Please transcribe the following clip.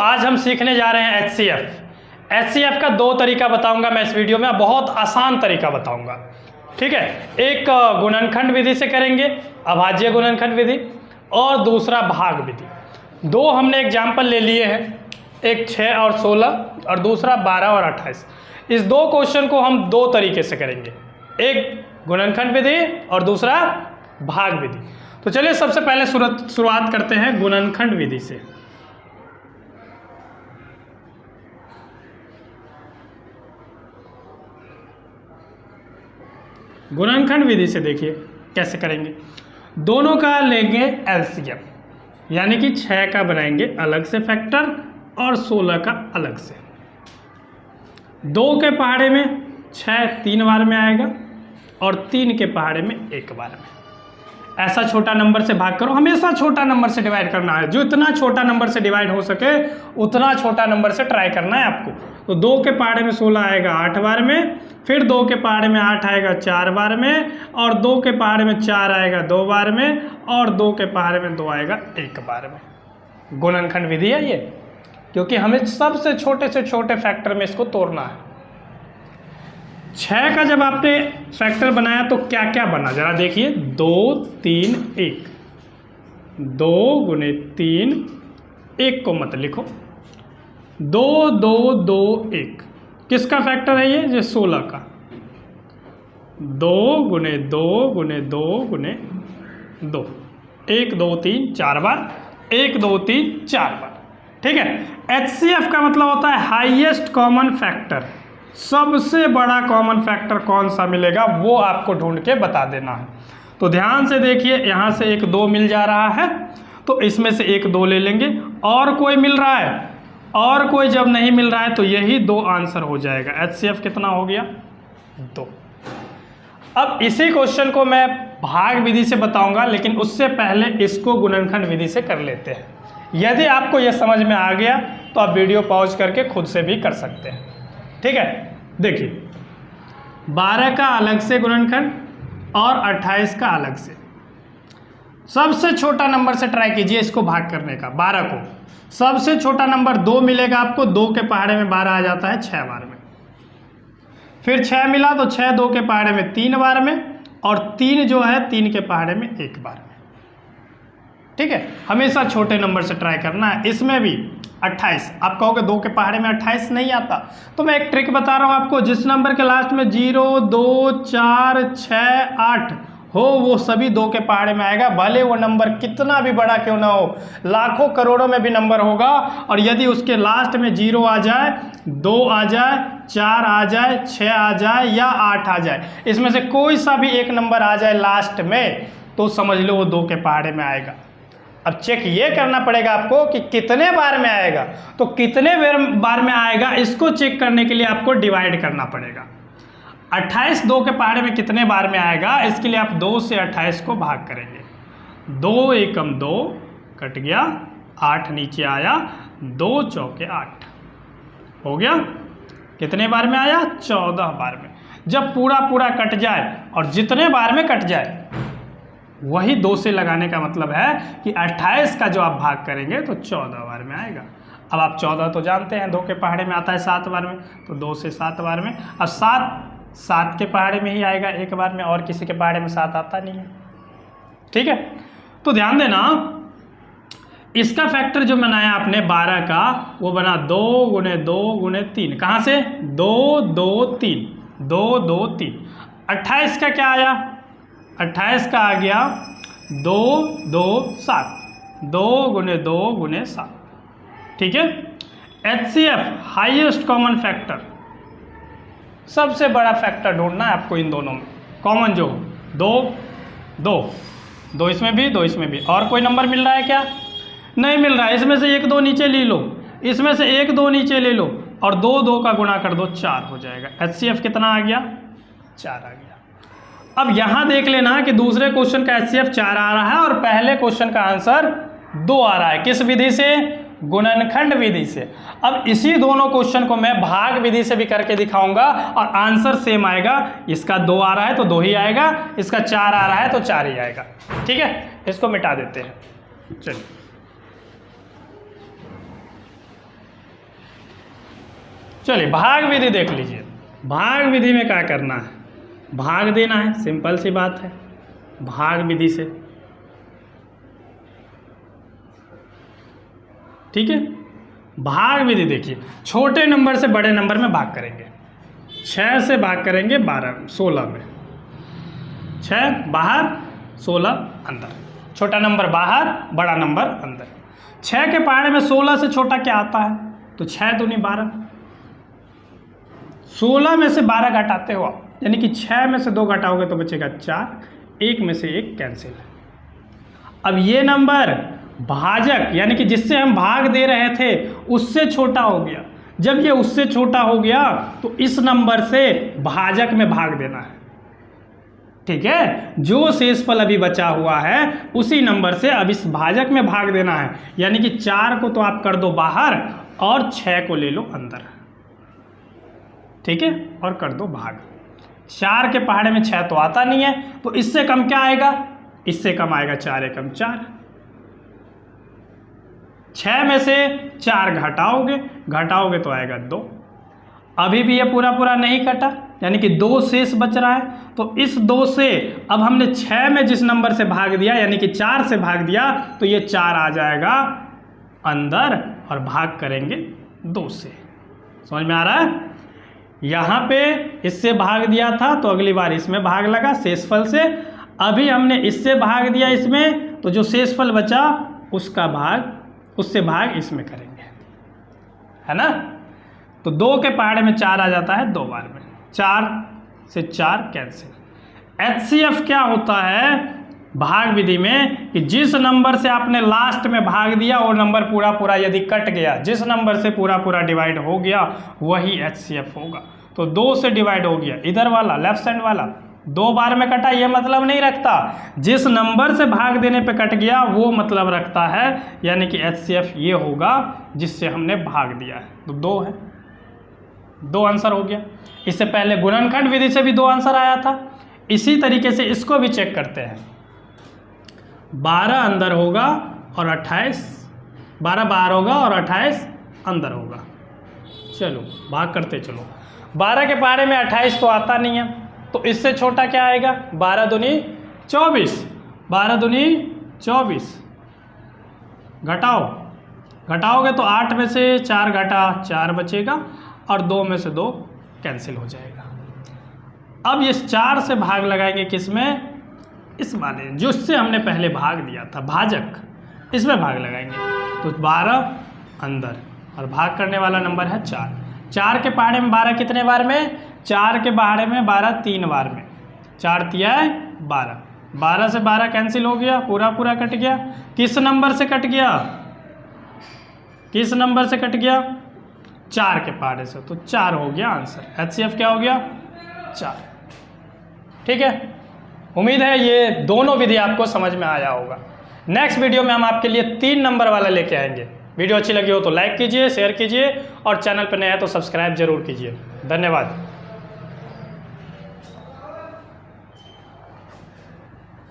आज हम सीखने जा रहे हैं HCF। HCF का दो तरीका बताऊंगा मैं इस वीडियो में, बहुत आसान तरीका बताऊंगा। ठीक है, एक गुणनखंड विधि से करेंगे, अभाज्य गुणनखंड विधि, और दूसरा भाग विधि। दो हमने एग्जाम्पल ले लिए हैं, एक 6 और 16 और दूसरा 12 और 28। इस दो क्वेश्चन को हम दो तरीके से करेंगे, एक गुणनखंड विधि और दूसरा भाग विधि। तो चलिए सबसे पहले शुरुआत करते हैं गुणनखंड विधि से। गुणनखंड विधि से देखिए कैसे करेंगे। दोनों का लेंगे एलसीएम, यानी कि 6 का बनाएंगे अलग से फैक्टर और 16 का अलग से। 2 के पहाड़े में 6 3 बार में आएगा और 3 के पहाड़े में 1 बार में। ऐसा छोटा नंबर से भाग करो, हमेशा छोटा नंबर से डिवाइड करना है। जो इतना छोटा नंबर से डिवाइड हो सके उतना छोटा नंबर से ट्राई करना है आपको। तो 2 के पहाड़े में 16 आएगा 8 बार में, फिर 2 के पहाड़े में 8 आएगा 4 बार में, और 2 के पहाड़े में 4 आएगा 2 बार में, और 2 के पहाड़े में 2 आएगा 1 बार में। गुणनखंड विधि है ये, क्योंकि हमें सबसे छोटे से छोटे फैक्टर में इसको तोड़ना है। 6 का जब आपने फैक्टर बनाया तो क्या क्या बना, जरा देखिए। 2 3 1, 2 गुने 3, 1 को मत लिखो। 2 2 2 1, किसका फैक्टर है ये 16 का। 2 गुने 2 गुने 2 गुने 2, 1 2 3 4 बार, 1 2 3 4 बार। ठीक है, HCF का मतलब होता है हाईएस्ट कॉमन फैक्टर। सबसे बड़ा कॉमन फैक्टर कौन सा मिलेगा वो आपको ढूंढ के बता देना है। तो ध्यान से देखिए, यहाँ से एक 2 मिल जा रहा है तो इसमें से एक 2 ले लेंगे, और कोई मिल रहा है, और कोई जब नहीं मिल रहा है तो यही 2 आंसर हो जाएगा। HCF कितना हो गया 2। अब इसी क्वेश्चन को मैं भाग विधि से बताऊंगा, लेकिन उससे पहले इसको गुणनखंड विधि से कर लेते हैं। यदि आपको यह समझ में आ गया तो आप वीडियो पॉज करके खुद से भी कर सकते हैं। ठीक है, देखिए 12 का अलग से गुणनखंड और 28 का अलग से। सबसे छोटा नंबर से ट्राई कीजिए इसको भाग करने का। 12 को सबसे छोटा नंबर 2 मिलेगा आपको, 2 के पहाड़े में 12 आ जाता है 6 बार में। फिर 6 मिला तो 6 2 के पहाड़े में 3 बार में, और 3 जो है 3 के पहाड़े में 1 बार में। ठीक है, हमेशा छोटे नंबर से ट्राई करना है। इसमें भी 28, आप कहोगे 2 के पहाड़े में 28 नहीं आता, तो मैं एक ट्रिक बता रहा हूँ आपको। जिस नंबर के लास्ट में 0 2 4 6 8 हो वो सभी 2 के पहाड़े में आएगा, भले वो नंबर कितना भी बड़ा क्यों ना हो, लाखों करोड़ों में भी नंबर होगा। और यदि उसके लास्ट में 0 आ जाए, 2 आ जाए, 4 आ जाए, 6 आ जाए या 8 आ जाए, इसमें से कोई सा भी एक नंबर आ जाए लास्ट में, तो समझ लो वो 2 के पहाड़े में आएगा। अब चेक ये करना पड़ेगा आपको कि कितने बार में आएगा। तो कितने बार में आएगा इसको चेक करने के लिए आपको डिवाइड करना पड़ेगा। 28 2 के पहाड़े में कितने बार में आएगा, इसके लिए आप 2 से 28 को भाग करेंगे। 2 एकम 2 कट गया, 8 नीचे आया, 2 चौके 8 हो गया। कितने बार में आया 14 बार में। जब पूरा पूरा कट जाए और जितने बार में कट जाए वही 2 से लगाने का मतलब है कि 28 का जो आप भाग करेंगे तो 14 बार में आएगा। अब आप 14 तो जानते हैं 2 के पहाड़े में आता है 7 बार में, तो 2 से 7 बार में। अब 7 के पहाड़े में ही आएगा 1 बार में, और किसी के पहाड़े में 7 आता नहीं है। ठीक है, तो ध्यान देना, इसका फैक्टर जो बनाया आपने 12 का, वो बना 2 गुने 2 गुने 3। कहाँ से 2 2 3, 2 2 3। 28 का क्या आया, 28 का आ गया 2 2 7, 2 गुने 2 गुने 7। ठीक है, HCF हाईएस्ट कॉमन फैक्टर, सबसे बड़ा फैक्टर ढूंढना है आपको इन दोनों में। कॉमन जो 2 2 2 इसमें भी 2 इसमें भी। और कोई नंबर मिल रहा है क्या, नहीं मिल रहा है। इसमें से 1 2 नीचे ले लो, इसमें से 1 2 नीचे ले लो, और 2 2 का गुणा कर दो, 4 हो जाएगा। HCF कितना आ गया 4 आ गया। अब यहां देख लेना कि दूसरे क्वेश्चन का HCF 4 आ रहा है और पहले क्वेश्चन का आंसर 2 आ रहा है। किस विधि से, गुणनखंड विधि से। अब इसी दोनों क्वेश्चन को मैं भाग विधि से भी करके दिखाऊंगा और आंसर सेम आएगा। इसका 2 आ रहा है तो 2 ही आएगा, इसका 4 आ रहा है तो 4 ही आएगा। ठीक है, इसको मिटा देते हैं। चलिए चलिए भाग विधि देख लीजिए। भाग विधि में क्या करना है, भाग देना है, सिंपल सी बात है। भाग विधि से, ठीक है। भाग विधि देखिए, छोटे नंबर से बड़े नंबर में भाग करेंगे। 6 से भाग करेंगे 16 में, 6 बाहर 16 अंदर, छोटा नंबर बाहर बड़ा नंबर अंदर। 6 के पहाड़े में 16 से छोटा क्या आता है, तो 6 दूनी 12, 16 में से 12 घटाते हो आप, यानी कि 6 में से 2 घटाओगे तो बचेगा 4, 1 में से 1 कैंसिल। अब ये नंबर भाजक यानी कि जिससे हम भाग दे रहे थे उससे छोटा हो गया। जब ये उससे छोटा हो गया तो इस नंबर से भाजक में भाग देना है, ठीक है। जो शेषफल अभी बचा हुआ है उसी नंबर से अब इस भाजक में भाग देना है, यानी कि 4 को तो आप कर दो बाहर और 6 को ले लो अंदर, ठीक है, और कर दो भाग। 4 के पहाड़े में 6 तो आता नहीं है, तो इससे कम क्या आएगा, इससे कम आएगा 4 एकम 4। 6 में से 4 घटाओगे तो आएगा 2। अभी भी ये पूरा पूरा नहीं कटा, यानी कि 2 शेष बच रहा है। तो इस 2 से अब हमने 6 में जिस नंबर से भाग दिया यानी कि 4 से भाग दिया तो ये 4 आ जाएगा अंदर और भाग करेंगे 2 से। समझ में आ रहा है। यहाँ पे इससे भाग दिया था तो अगली बार इसमें भाग लगा शेषफल से। अभी हमने इससे भाग दिया इसमें, तो जो शेषफल बचा उससे भाग इसमें करेंगे, है ना। तो 2 के पहाड़े में 4 आ जाता है 2 बार में, 4 से 4 कैंसिल। HCF क्या होता है भाग विधि में कि जिस नंबर से आपने लास्ट में भाग दिया वो नंबर पूरा पूरा यदि कट गया, जिस नंबर से पूरा पूरा डिवाइड हो गया वही HCF होगा। तो 2 से डिवाइड हो गया, इधर वाला लेफ्ट साइड वाला 2 बार में कटा ये मतलब नहीं रखता, जिस नंबर से भाग देने पे कट गया वो मतलब रखता है, यानी कि HCF ये होगा जिससे हमने भाग दिया है। तो 2 है, 2 आंसर हो गया। इससे पहले गुणनखंड विधि से भी 2 आंसर आया था। इसी तरीके से इसको भी चेक करते हैं। 12 अंदर होगा और 28, 12 बाहर होगा और 28 अंदर होगा। चलो भाग करते चलो। 12 के पहाड़े में 28 तो आता नहीं है, तो इससे छोटा क्या आएगा, 12 दूनी 24, 12 दूनी 24। घटाओगे तो 8 में से 4 घटा 4 बचेगा और 2 में से 2 कैंसिल हो जाएगा। अब इस 4 से भाग लगाएंगे किस में, इस वाले जिससे हमने पहले भाग दिया था भाजक, इसमें भाग लगाएंगे। तो 12 अंदर और भाग करने वाला नंबर है 4। 4 के पहाड़े में 12 कितने बार में, 4 के पहाड़े में 12 3 बार में, 4 तिया 12, 12 से 12 कैंसिल हो गया, पूरा पूरा कट गया। किस नंबर से कट गया, किस नंबर से कट गया, 4 के पहाड़े से, तो 4 हो गया आंसर। HCF क्या हो गया 4, ठीक है। उम्मीद है ये दोनों विधि आपको समझ में आया होगा। नेक्स्ट वीडियो में हम आपके लिए 3 नंबर वाला लेके आएंगे। वीडियो अच्छी लगी हो तो लाइक कीजिए, शेयर कीजिए और चैनल पर नया है तो सब्सक्राइब जरूर कीजिए। धन्यवाद।